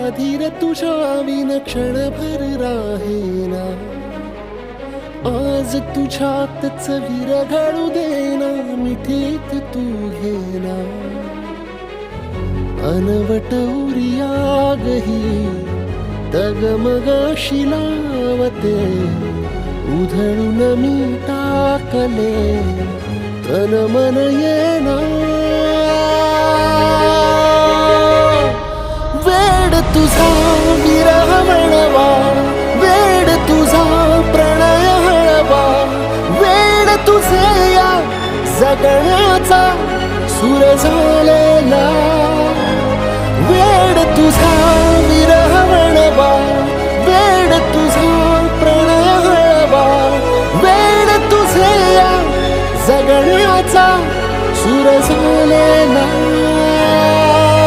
धीर तुझ्या विन क्षणभर राहेना. आज तुझ्यातच विरघळू देना, मिठीत तू घेना. अनवट उरियागही डगमगाशी लावते, उधळून मी टाकले तन मन येना. वेड तुझा विरह म्हणवा, वेड तुझा प्रणय हळवा, वेड तुझे या जगण्याचा सूर झालेला. वेड तुझा विरह म्हणवा, वेड तुझा प्रणय हळवा, वेड तुझे या जगण्याचा सूर झालेला.